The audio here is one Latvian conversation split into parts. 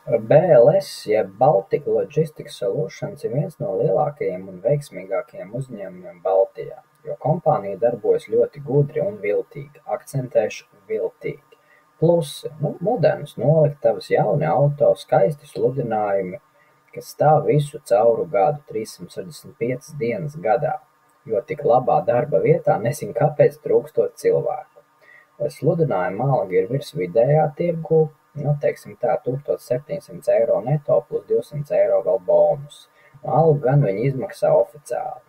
BLS, jeb Baltic Logistics Solutions, ir viens no lielākajiem un veiksmīgākajiem uzņēmumiem Baltijā, jo kompānija darbojas ļoti gudri un viltīgi, akcentēšu viltīgi. Plusi, modernas noliktavas, jauni auto, skaisti sludinājumi, kas stāv visu cauru gadu, 365 dienas gadā, jo tik labā darba vietā nezin kāpēc trūkstot cilvēku. Sludinājuma alga ir virs vidējā tirgu, teiksim tā, 1700 eiro neto plus 200 eiro vēl bonus. Algu gan viņi izmaksā oficiāli.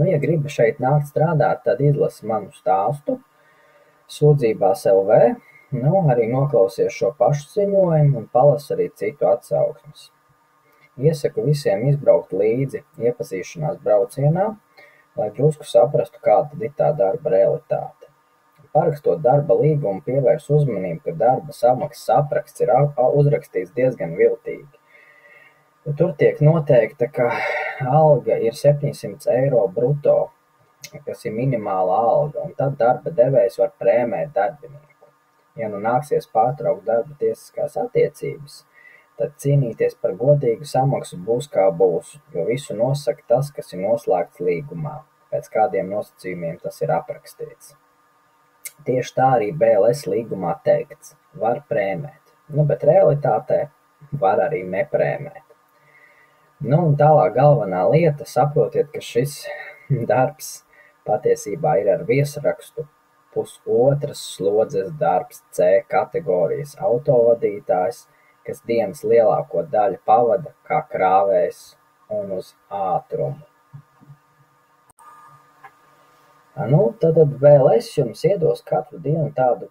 Ja gribi šeit nākt strādāt, tad izlasi manu stāstu Sūdzībās LV, arī noklausies šo pašu ziņojumu un palasi arī citu atsauksmes. Iesaku visiem izbraukt līdzi iepazīšanās braucienā, lai drusku saprastu, kāda tad ir tā darba realitāte. Parakstot darba līgumu, pievērs uzmanību, ka darba samaksas apraksts ir uzrakstīts diezgan viltīgi. Tur tiek noteikta, ka alga ir 700 eiro bruto, kas ir minimāla alga, un tad darba devējs var prēmēt darbinieku. Ja nāksies pārtraukt darba tiesiskās attiecības, tad cīnīties par godīgu samaksu būs kā būs, jo visu nosaka tas, kas ir noslēgts līgumā, pēc kādiem nosacījumiem tas ir aprakstīts. Tieši tā arī BLS līgumā teikts, var prēmēt, bet realitātē var arī neprēmēt. Un tālāk galvenā lieta, saprotiet, ka šis darbs patiesībā ir ar viesrakstu pusotras slodzes darbs C kategorijas autovadītājs, kas dienas lielāko daļu pavada kā krāvējs un uz ātrumu. Tad BLS jums iedos katru dienu tādu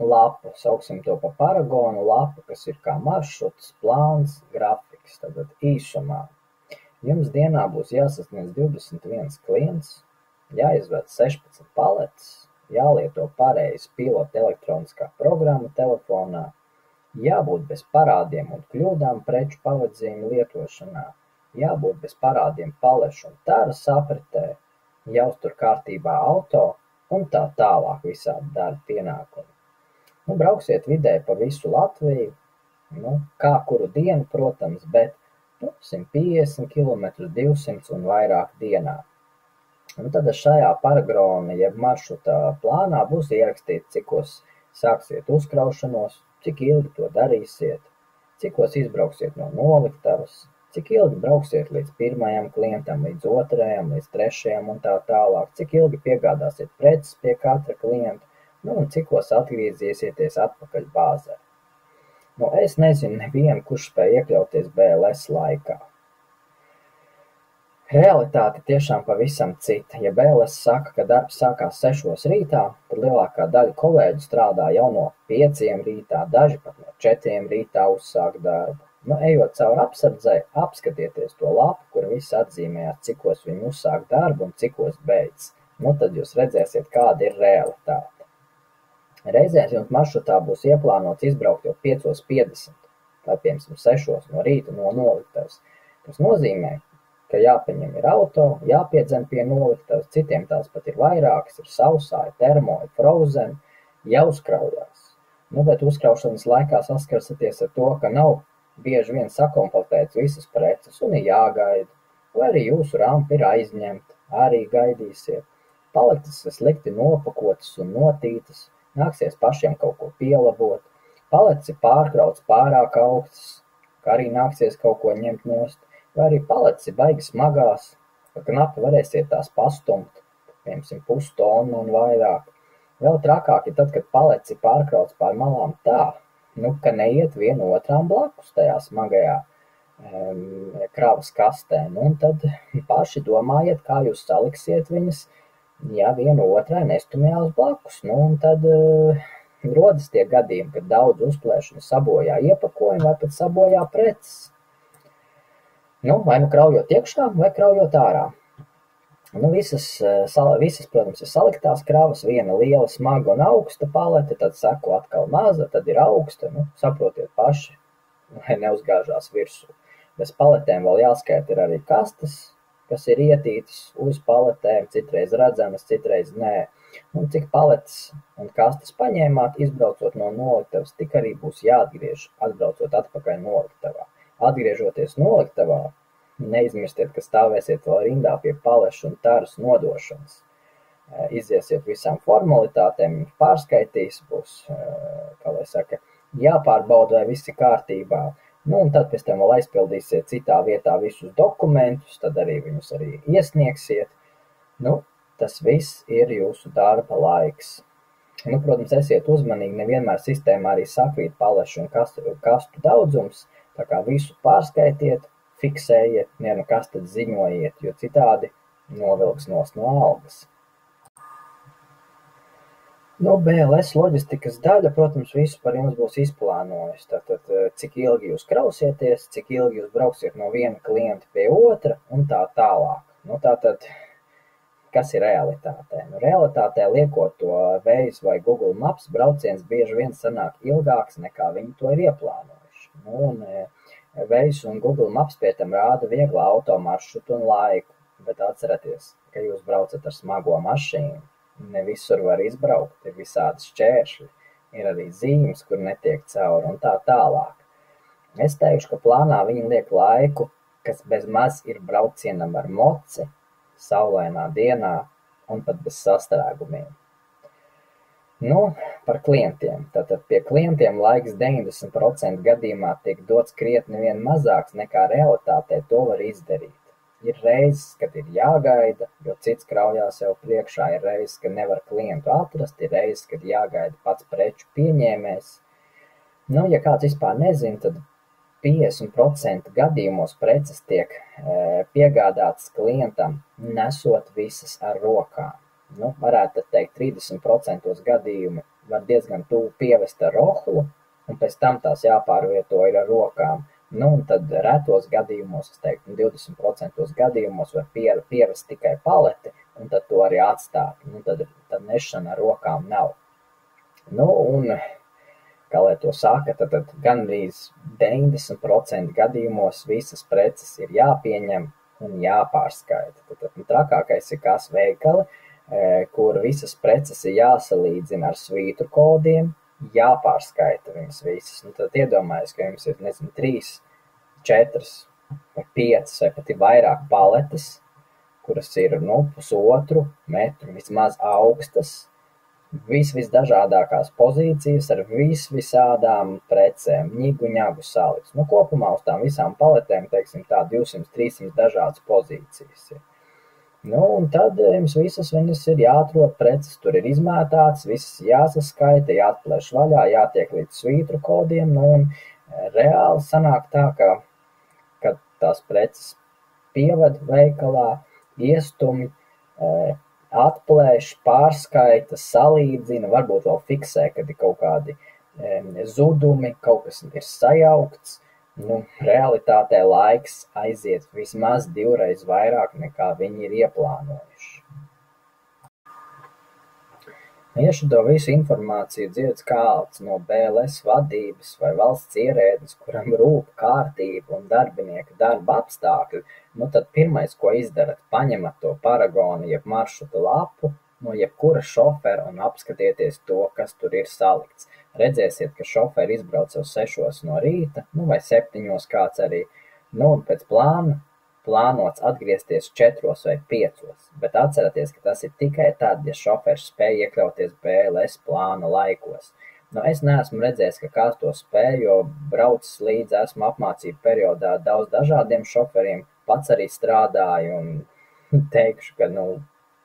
lapu, sauksim to pa paragonu lapu, kas ir kā maršruts, plāns, grafiks. Tad īsumā jums dienā būs jāsasniedz 21 klients, jāizved 16 paletes, jālieto pareizi pilota elektroniskā programma telefonā, jābūt bez parādiem un kļūdām preču pavadzījumu lietošanā, jābūt bez parādiem palešu un taras apritē, jāuztur kārtībā auto un tā tālāk visādi darba pienākumi. Brauksiet vidē pa visu Latviju, kā kuru dienu, protams, bet 150 km, 200 un vairāk dienā. Tad šajā paragrona, jeb maršruta plānā būs ierakstīts, cikos sāksiet uzkraušanos, cik ilgi to darīsiet, cikos izbrauksiet no noliktavas, cik ilgi brauksiet līdz pirmajam klientam, līdz otrajam, līdz trešajam un tā tālāk, cik ilgi piegādāsiet preces pie katra klienta, un cikos atgriezīsieties atpakaļ bāzē. Es nezinu nevienu, kurš spēj iekļauties BLS laikā. Realitāte tiešām pavisam cita. Ja BLS saka, ka darbs sākās 6 rītā, tad lielākā daļa kolēģu strādā jau no 5 rītā, daži pat no 4 rītā uzsāk darbu. Ejot cauri apsardzei, apskatieties to lapu, kur visi atzīmējās, cikos viņi uzsāk darbu un cikos beidz. Tad jūs redzēsiet, kāda ir realitāte. Reizēs jums maršrutā būs ieplānots izbraukt jau 5:50 vai, piemēram, 6 no rīta no noliktavas. Tas nozīmē, ka jāpaņem ir auto, jāpiedzen pie noliktavas, citiem tās pat ir vairākas, ir sausā, ir termo, ir frozen, jāuzkraujās. Bet uzkraušanas laikā saskarsaties ar to, ka nav bieži vien sakomplektēts visas preces un ir jāgaida, vai arī jūsu rampa ir aizņemta, arī gaidīsiet. Paletes ir slikti nopakotas un notītas, nāksies pašiem kaut ko pielabot. Paletes ir pārkrauts pārāk augstas, ka arī nāksies kaut ko ņemt nost, vai arī paletes ir baigi smagās, ka knapi varēsiet tās pastumt, piemēram, pustonu un vairāk. Vēl trakāk ir tad, kad paletes ir pārkrauts pār malām tā, ka neiet viena otrām blakus tajā smagajā kravas kastē. Un tad paši domājiet, kā jūs saliksiet viņas, ja viena otrai nestumjās blakus. Un tad rodas tie gadījumi, kad daudz uzplēšana sabojā iepakojumu vai pat sabojā preces. Vai kraujot iekšā vai kraujot ārā. Visas, protams, ir saliktās kravas, viena liela, smaga un augsta palete, tad seko atkal maza, tad ir augsta, saprotiet paši, lai neuzgāžās virsū. Bez paletēm vēl jāskaita ir arī kastes, kas ir ietītas uz paletēm, citreiz redzamas, citreiz nē. Un cik paletes un kastes paņēmāt, izbraucot no noliktavas, tik arī būs jāatgriež, atbraucot atpakaļ noliktavā. Atgriežoties noliktavā, neizmirstiet, ka stāvēsiet vēl rindā pie palešu un taras nodošanas. Iziesiet visām formalitātēm, jums pārskaitīs, būs, kā lai saka, jāpārbauda, vai viss ir kārtībā. Un tad pēc tam vēl aizpildīsiet citā vietā visus dokumentus, tad arī viņus arī iesniegsiet. Tas viss ir jūsu darba laiks. Protams, esiet uzmanīgi, nevienmēr sistēmā arī sakrīt palešu un kastu daudzums, tā kā visu pārskaitiet, fiksējiet, kas tad ziņojiet, jo citādi novilks no algas. BLS loģistikas daļa, protams, visu par jums būs izplānojis. Tātad, cik ilgi jūs krausieties, cik ilgi jūs brauksiet no viena klienta pie otra un tā tālāk. Tātad, kas ir realitātē? Realitātē liekot to Waze vai Google Maps, brauciens bieži vien sanāk ilgāks, nekā viņi to ir ieplānojuši. Waze un Google Maps pie tam rāda vieglā automaršrutu un laiku, bet atcerieties, ka jūs braucat ar smago mašīnu. Ne visur var izbraukt, ir visādi šķēršļi, ir arī zīmes, kur netiek cauri un tā tālāk. Es teikšu, ka plānā viņi liek laiku, kas bez maz ir braucienam ar moci, saulainā dienā un pat bez sastrēgumiem. Par klientiem. Tātad pie klientiem laiks 90% gadījumā tiek dots krietni vien mazāks nekā realitātē to var izdarīt. Ir reizes, kad ir jāgaida, jo cits kraujās jau priekšā, ir reizes, kad nevar klientu atrast, ir reizes, kad jāgaida pats preču pieņēmējs. Ja kāds vispār nezina, tad 50% gadījumos preces tiek piegādātas klientam, nesot visas ar rokām. Varētu teikt, 30% gadījumi var diezgan tuvu pievest ar rohlu, un pēc tam tās jāpārvieto ir ar rokām. Un tad retos gadījumos, es teiktu, 20% gadījumos var pievest tikai paleti, un tad to arī atstāt. Tad nešana ar rokām nav. Un, kā lai to saka, tad gandrīz 90% gadījumos visas preces ir jāpieņem un jāpārskaita. Tad trakākais ir kās veikali, kur visas preces ir jāsalīdzina ar svītru kodiem, jāpārskaita viņas visas. Tad iedomājies, ka jums ir, 3, 4 vai 5 vai pat ir vairāk paletes, kuras ir, 1,5 metru vismaz augstas, visdažādākās pozīcijas ar visādām precēm, ņigu salikts. Kopumā uz tām visām paletēm, teiksim tā, 200-300 dažādas pozīcijas ir. Un tad jums visas viņas ir jāatrod, preces tur ir izmētātas, visas jāsaskaita, jāatplēš vaļā, jātiek līdz svītru kodiem, un reāli sanāk tā, ka, kad tās preces pieved veikalā, iestumi, atplēš, pārskaita, salīdzina, varbūt vēl fiksē, kad ir kaut kādi zudumi, kaut kas ir sajaukts. Realitātē laiks aiziet vismaz 2 reizes vairāk, nekā viņi ir ieplānojuši. Ja šo visu informāciju dzird kāds no BLS vadības vai valsts ierēdnis, kuram rūp kārtība un darbinieka darba apstākļi, tad pirmais, ko izdarat, paņemat to paragonu jeb maršruta lapu no jebkura šofera un apskatieties to, kas tur ir salikts. Redzēsiet, ka šoferi izbrauc jau 6 no rīta, vai 7 kāds arī, un pēc plāna plānots atgriezties 4 vai 5, bet atcerieties, ka tas ir tikai tad, ja šoferis spēj iekļauties BLS plāna laikos. Es neesmu redzējis, ka kāds to spēj, jo braucis līdzi esmu apmācību periodā daudz dažādiem šoferiem, pats arī strādāju un teikšu, ka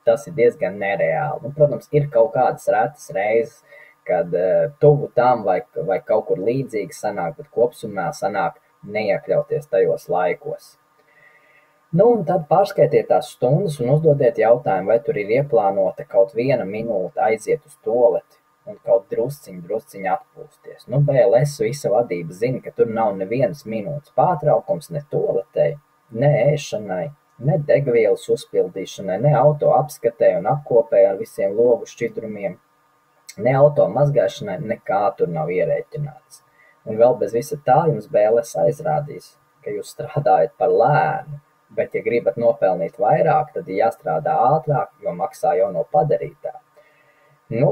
tas ir diezgan nereāli. Protams, ir kaut kādas retas reizes, kad tuvu tam vai kaut kur līdzīgi sanāk, bet kopsumā sanāk neiekļauties tajos laikos. Un tad pārskaitiet tās stundas un uzdodiet jautājumu, vai tur ir ieplānota kaut 1 minūte aiziet uz tualeti un kaut drusciņi atpūsties. BLS visa vadība zina, ka tur nav nevienas minūtes pārtraukums ne tualetei, ne ēšanai, ne degvielas uzpildīšanai, ne auto apskatē un apkopē ar visiem logu šķidrumiem, ne auto mazgāšanai, nekā tur nav ierēķināts. Un vēl bez visa tā jums BLS aizrādīs, ka jūs strādājat par lēnu, bet ja gribat nopelnīt vairāk, tad ir jāstrādā ātrāk, jo maksā jau no padarītā. Nu,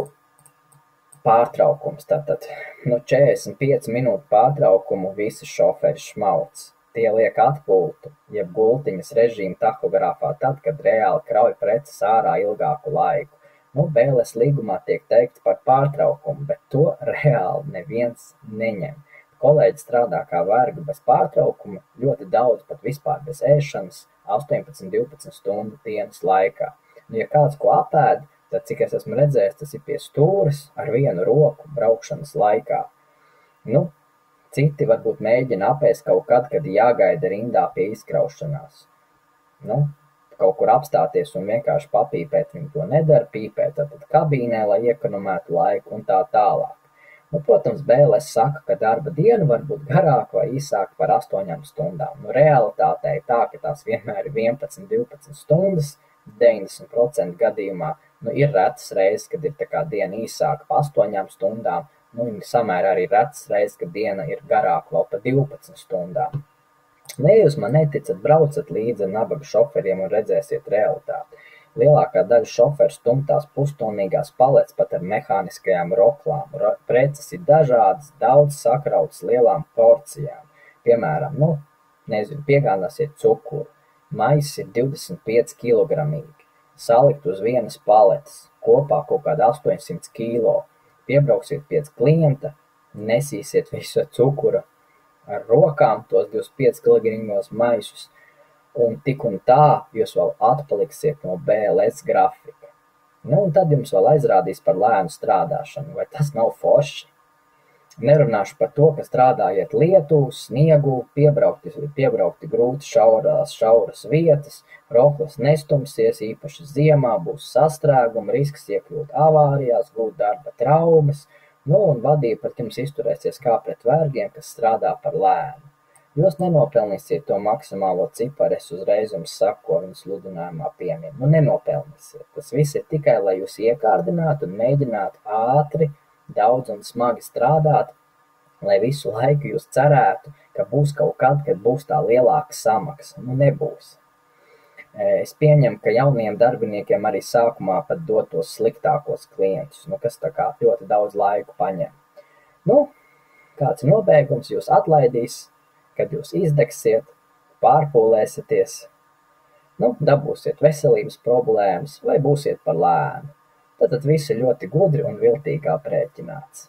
pārtraukums tātad. 45 minūtu pārtraukumu visi šoferi šmauc. Tie liek atpūtu, jeb gultiņas režīmu tahogrāfā tad, kad reāli krauj preces ārā ilgāku laiku. BLS līgumā tiek teikts par pārtraukumu, bet to reāli neviens neņem. Kolēģi strādā kā vergi bez pārtraukuma, ļoti daudz pat vispār bez ēšanas, 18-12 stundu dienas laikā. Ja kāds ko apēd, tad, cik es esmu redzējis, tas ir pie stūres ar vienu roku braukšanas laikā. Citi varbūt mēģina apēst kaut kad jāgaida rindā pie izkraušanās. Kaut kur apstāties un vienkārši papīpēt, viņi to nedara, pīpēt tad kabīnē, lai iekonomētu laiku un tā tālāk. Protams, BLS saka, ka darba diena var būt garāka vai īsāka par 8 stundām. Realitātē ir tā, ka tās vienmēr ir 11-12 stundas, 90% gadījumā. Ir retas reizes, kad ir tā kā diena īsāka pa 8 stundām, samērā arī retas reizes, kad diena ir garāka vēl pa 12 stundām. Ja jūs man neticat, braucat līdzi ar nabaga šoferiem un redzēsiet realitāti. Lielākā daļa šoferu stumtās pustonīgās paletes pat ar mehāniskajām roklām. Preces ir dažādas, daudz sakrautas lielām porcijām. Piemēram, piegādāsiet cukuru. Maiss ir 25 kilogramīgi. Salikt uz vienas paletes, kopā kaut kāda 800 kilo. Piebrauksiet pie klienta, nesīsiet visu cukuru ar rokām, tos 25 kilogramos maisus, un tik un tā jūs vēl atpaliksiet no BLS grafika. Un tad jums vēl aizrādīs par lēnu strādāšanu, vai tas nav forši? Nerunāšu par to, ka strādājiet lietu, sniegu, piebraukti grūti šauras vietas, roklas nestumsies, īpaši ziemā būs sastrēguma, risks iekļūt avārijās, gūt darba traumas, un vadība pret jums izturēsies kā pret vergiem, kas strādā par lēnu. Jūs nenopelnīsiet to maksimālo ciparu, es uzreiz jums saku, ko viņas sludinājumā piemin. Nenopelnīsiet. Tas viss ir tikai, lai jūs iekārdinātu un mēģinātu ātri, daudz un smagi strādāt, lai visu laiku jūs cerētu, ka būs kaut kad būs tā lielāka samaksa. Nebūs. Es pieņemu, ka jauniem darbiniekiem arī sākumā pat dot tos sliktākos klientus, kas tā kā ļoti daudz laiku paņem. Kāds nobeigums jūs atlaidīs, kad jūs izdegsiet, pārpūlēsieties, dabūsiet veselības problēmas vai būsiet par lēnu. Tad viss ir ļoti gudri un viltīgi aprēķināts.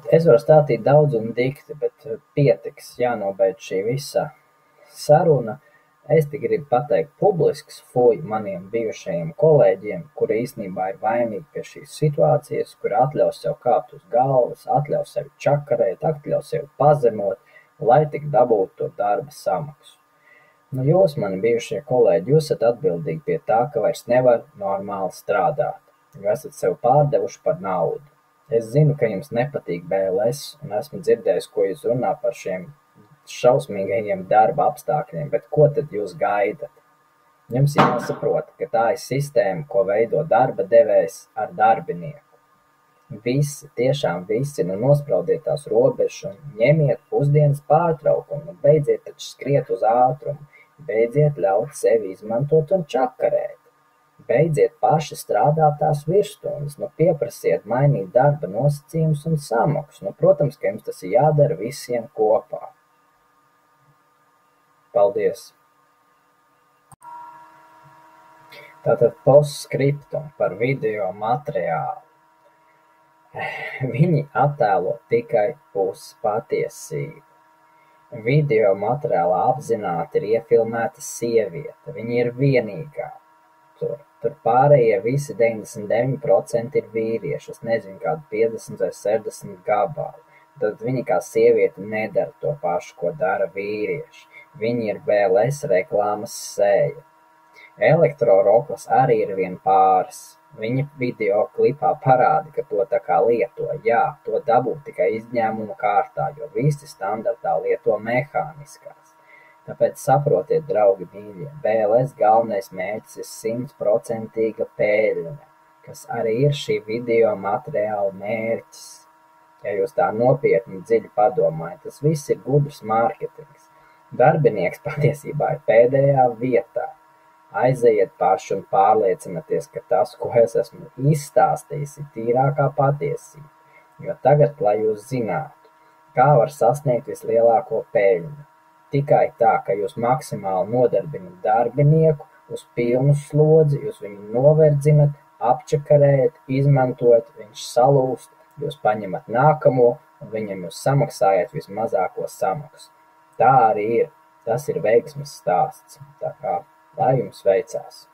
Es varu stāstīt daudz un dikti, bet pietiks, jānobeidz šī visa saruna. Es tik gribu pateikt publisks fuj maniem bijušajiem kolēģiem, kuri īstenībā ir vainīgi pie šīs situācijas, kuri atļaus sev kāpt uz galvas, atļaus sevi čakarēt, atļaus sevi pazemot, lai tik dabūtu to darba samaksu. Jūs, mani bijušie kolēģi, jūs esat atbildīgi pie tā, ka vairs nevar normāli strādāt. Jūs esat sev pārdevuši par naudu. Es zinu, ka jums nepatīk BLS, un esmu dzirdējis, ko jūs runā par šiem šausmīgajiem darba apstākļiem, bet ko tad jūs gaidat? Jums jāsaprot, ka tā ir sistēma, ko veido darba devējs ar darbinieku. Visi, tiešām visi, nospraudiet tās robežas un ņemiet pusdienas pārtraukumu, beidziet taču skriet uz ātrumu, beidziet ļaut sevi izmantot un čakarēt. Beidziet paši strādāt tās virsstundas, pieprasiet mainīt darba nosacījumus un samaksu. Protams, ka jums tas ir jādara visiem kopā. Paldies! Tātad postskriptum par video materiālu. Viņi attēlo tikai puspatiesību. Video materiālā apzināti ir iefilmēta sieviete. Viņa ir vienīgā. Tur pārējie visi 99% ir vīrieši. Es nezinu, kādu 50 vai 60 gabalu. Tad viņi kā sieviete nedara to pašu, ko dara vīrieši. Viņi ir BLS reklāmas sēja. Elektroroklas arī ir vien pāris. Viņi video klipā parāda, ka to tā kā lieto. Jā, to dabū tikai izņēmumu kārtā, jo visi standartā lieto mehāniskās. Tāpēc saprotiet, draugi mīļie, BLS galvenais mērķis ir 100% peļņa, kas arī ir šī video materiāla mērķis. Ja jūs tā nopietni dziļi padomājat, tas viss ir gudrs mārketings. Darbinieks patiesībā ir pēdējā vietā. Aizejiet paši un pārliecinieties, ka tas, ko es esmu izstāstījis, ir tīrākā patiesība. Jo tagad, lai jūs zinātu, kā var sasniegt vislielāko peļņu. Tikai tā, ka jūs maksimāli nodarbinat darbinieku uz pilnu slodzi, jūs viņu noverdzinat, apčakarējat, izmantojat, viņš salūst, jūs paņemat nākamo un viņam jūs samaksājat vismazāko samaksu. Tā arī ir. Tas ir veiksmes stāsts. Tā kā, lai jums veicās!